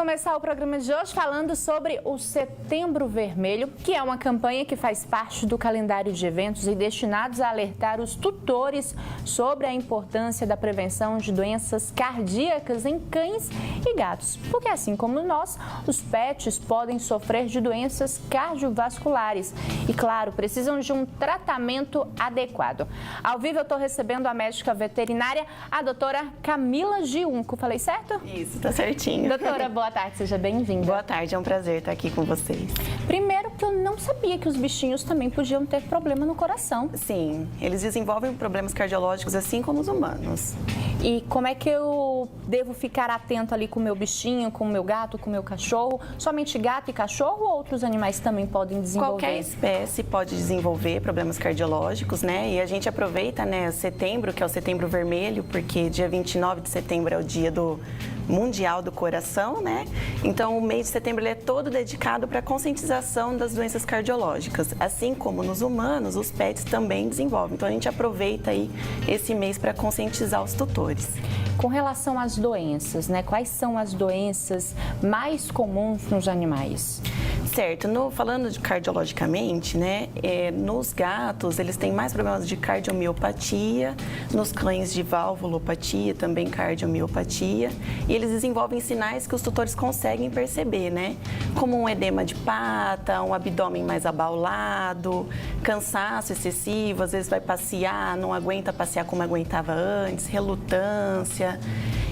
Começar o programa de hoje falando sobre o Setembro Vermelho, que é uma campanha que faz parte do calendário de eventos e destinados a alertar os tutores sobre a importância da prevenção de doenças cardíacas em cães e gatos, porque assim como nós, os pets podem sofrer de doenças cardiovasculares e, claro, precisam de um tratamento adequado. Ao vivo eu estou recebendo a médica veterinária, a doutora Camila Giunco. Falei certo? Isso, tá certinho. Doutora, boa tarde, seja bem-vinda. Boa tarde, é um prazer estar aqui com vocês. Primeiro, que eu não sabia que os bichinhos também podiam ter problema no coração. Sim, eles desenvolvem problemas cardiológicos assim como os humanos. E como é que eu devo ficar atento ali com o meu bichinho, com o meu gato, com o meu cachorro? Somente gato e cachorro ou outros animais também podem desenvolver? Qualquer espécie pode desenvolver problemas cardiológicos, né? E a gente aproveita, né, setembro, que é o Setembro Vermelho, porque dia 29 de setembro é o dia do Mundial do Coração, né? Então, o mês de setembro ele é todo dedicado para a conscientização das doenças cardiológicas. Assim como nos humanos, os pets também desenvolvem. Então, a gente aproveita aí esse mês para conscientizar os tutores. Com relação às doenças, né? Quais são as doenças mais comuns nos animais? Certo, falando de cardiologicamente, né, nos gatos eles têm mais problemas de cardiomiopatia, nos cães de valvulopatia, também cardiomiopatia, e eles desenvolvem sinais que os tutores conseguem perceber, né, como um edema de pata, um abdômen mais abaulado, cansaço excessivo, às vezes vai passear, não aguenta passear como aguentava antes, relutância.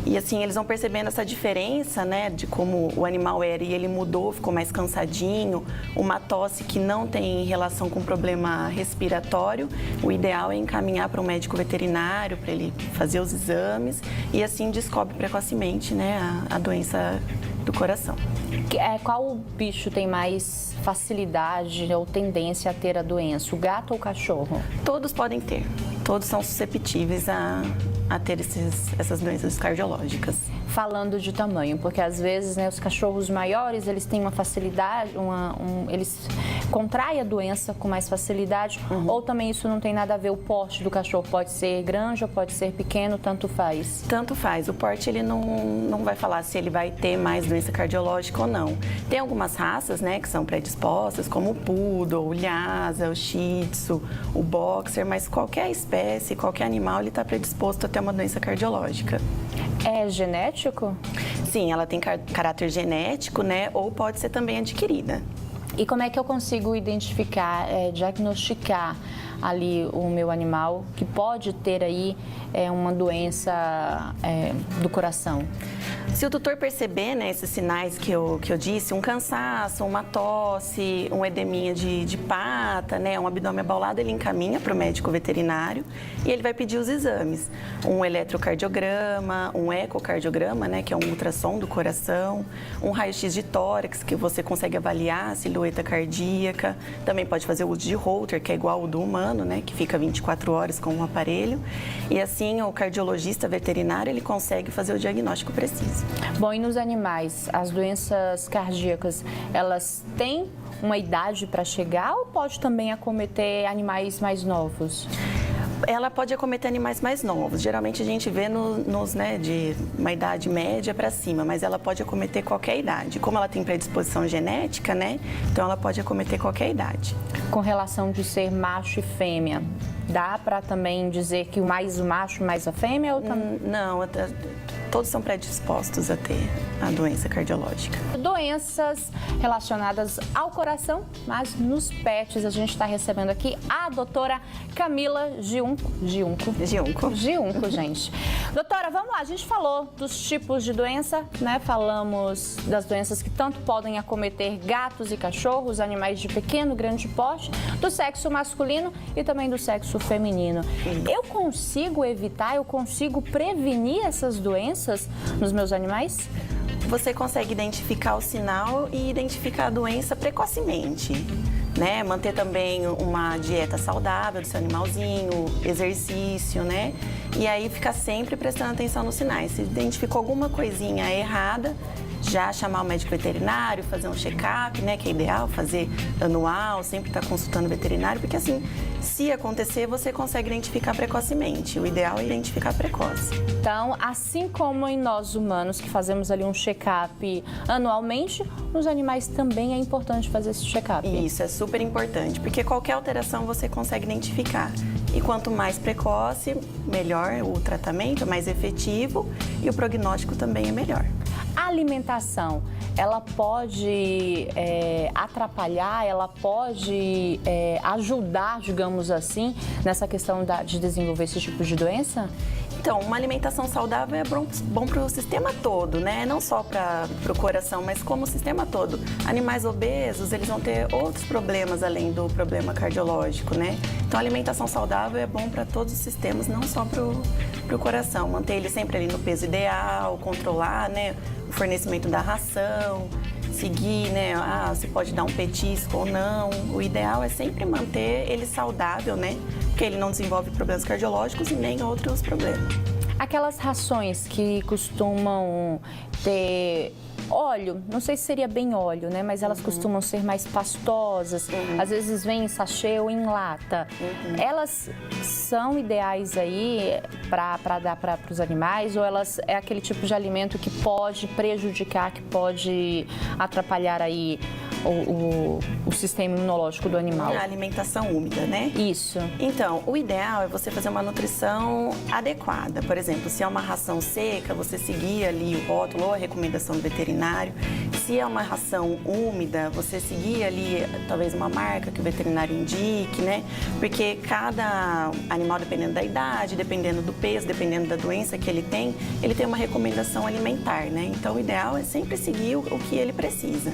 E assim, eles vão percebendo essa diferença, né, de como o animal era e ele mudou, ficou mais cansadinho, uma tosse que não tem relação com problema respiratório. O ideal é encaminhar para um médico veterinário, para ele fazer os exames e assim descobre precocemente, né, a doença do coração. Qual bicho tem mais facilidade ou tendência a ter a doença, o gato ou o cachorro? Todos podem ter, todos são susceptíveis a ter essas doenças cardiológicas. Falando de tamanho, porque às vezes, né, os cachorros maiores, eles têm uma facilidade, eles contraem a doença com mais facilidade, ou também isso não tem nada a ver, o porte do cachorro pode ser grande ou pode ser pequeno, tanto faz? Tanto faz, o porte ele não vai falar se ele vai ter mais doença cardiológica ou não. Tem algumas raças, né, que são predispostas, como o Poodle, o Lhasa, o Shih Tzu, o Boxer, mas qualquer espécie, qualquer animal, ele está predisposto a ter uma doença cardiológica. É genético? Sim, ela tem caráter genético, né? Ou pode ser também adquirida. E como é que eu consigo identificar, diagnosticar ali o meu animal que pode ter aí uma doença do coração? Se o tutor perceber, né, esses sinais que eu disse, um cansaço, uma tosse, um edeminha de pata, né, um abdômen abaulado, ele encaminha para o médico veterinário e ele vai pedir os exames. Um eletrocardiograma, um ecocardiograma, né, que é um ultrassom do coração, um raio-x de tórax, que você consegue avaliar a silhueta cardíaca. Também pode fazer o uso de Holter, que é igual ao do humano, né, que fica 24 horas com um aparelho. E assim, o cardiologista veterinário, ele consegue fazer o diagnóstico preciso. Bom, e nos animais, as doenças cardíacas, elas têm uma idade para chegar ou pode também acometer animais mais novos? Ela pode acometer animais mais novos. Geralmente a gente vê né, de uma idade média para cima, mas ela pode acometer qualquer idade. Como ela tem predisposição genética, né? Então ela pode acometer qualquer idade. Com relação de ser macho e fêmea, dá para também dizer que mais o macho, mais a fêmea? Ou Não, todos são predispostos a ter a doença cardiológica. Doenças relacionadas ao coração, mas nos pets a gente está recebendo aqui a doutora Camila Giunco, gente. Doutora, vamos lá, a gente falou dos tipos de doença, né? Falamos das doenças que tanto podem acometer gatos e cachorros, animais de pequeno, grande porte, do sexo masculino e também do sexo feminino. Eu consigo evitar, eu consigo prevenir essas doenças nos meus animais? Você consegue identificar o sinal e identificar a doença precocemente, né? Manter também uma dieta saudável do seu animalzinho, exercício, né? E aí ficar sempre prestando atenção nos sinais. Se identificou alguma coisinha errada, já chamar o médico veterinário, fazer um check-up, né, que é ideal, fazer anual, sempre estar consultando o veterinário, porque assim, se acontecer, você consegue identificar precocemente. O ideal é identificar precoce. Então, assim como em nós humanos, que fazemos ali um check-up anualmente, nos animais também é importante fazer esse check-up. Isso, é super importante, porque qualquer alteração você consegue identificar. E quanto mais precoce, melhor o tratamento, mais efetivo e o prognóstico também é melhor. A alimentação, ela pode atrapalhar, ela pode ajudar, digamos assim, nessa questão de desenvolver esse tipo de doença? Então, uma alimentação saudável é bom para o sistema todo, né? Não só para o coração, mas como o sistema todo. Animais obesos, eles vão ter outros problemas além do problema cardiológico, né? Então, a alimentação saudável é bom para todos os sistemas, não só para o coração. Manter ele sempre ali no peso ideal, controlar, né, o fornecimento da ração, seguir, né, se pode dar um petisco ou não. O ideal é sempre manter ele saudável, né? Porque ele não desenvolve problemas cardiológicos e nem outros problemas. Aquelas rações que costumam ter óleo, não sei se seria bem óleo, né? Mas elas costumam ser mais pastosas, às vezes vem em sachê ou em lata. Elas são ideais aí para dar para os animais ou elas é aquele tipo de alimento que pode prejudicar, que pode atrapalhar aí o sistema imunológico do animal? A alimentação úmida, né? Isso. Então, o ideal é você fazer uma nutrição adequada. Por exemplo, se é uma ração seca, você seguir ali o rótulo ou a recomendação do veterinário. Se é uma ração úmida, você seguir ali talvez uma marca que o veterinário indique, né? Porque cada animal, dependendo da idade, dependendo do peso, dependendo da doença que ele tem uma recomendação alimentar, né? Então, o ideal é sempre seguir o que ele precisa.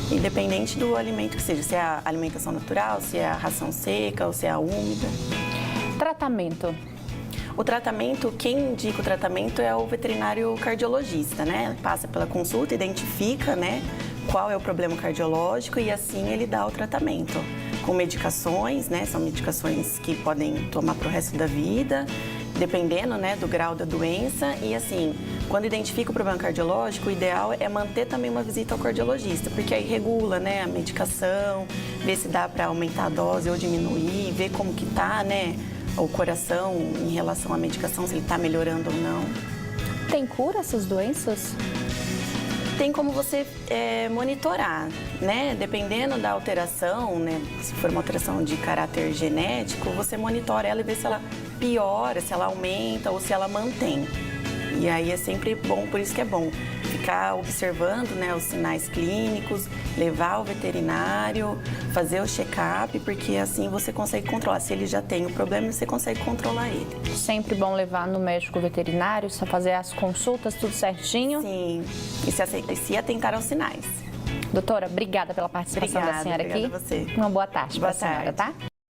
Independente do alimento que seja, se é a alimentação natural, se é a ração seca ou se é a úmida. Tratamento. O tratamento, quem indica o tratamento é o veterinário cardiologista, né? Passa pela consulta, identifica, né, qual é o problema cardiológico e assim ele dá o tratamento. Com medicações, né? São medicações que podem tomar para o resto da vida, dependendo, né, do grau da doença. E assim, quando identifica o problema cardiológico, o ideal é manter também uma visita ao cardiologista, porque aí regula, né, a medicação, ver se dá para aumentar a dose ou diminuir, ver como que tá, né, o coração em relação à medicação, se ele está melhorando ou não. Tem cura essas doenças? Tem como você monitorar, né? Dependendo da alteração, né? Se for uma alteração de caráter genético, você monitora ela e vê se ela piora, se ela aumenta ou se ela mantém. E aí é sempre bom, por isso que é bom ficar observando, né, os sinais clínicos, levar o veterinário, fazer o check-up, porque assim você consegue controlar. Se ele já tem o problema, você consegue controlar ele. Sempre bom levar no médico veterinário, só fazer as consultas, tudo certinho? Sim, e se atentar aos sinais. Doutora, obrigada pela participação da senhora aqui. Obrigada a você. Uma boa tarde para a senhora, tá?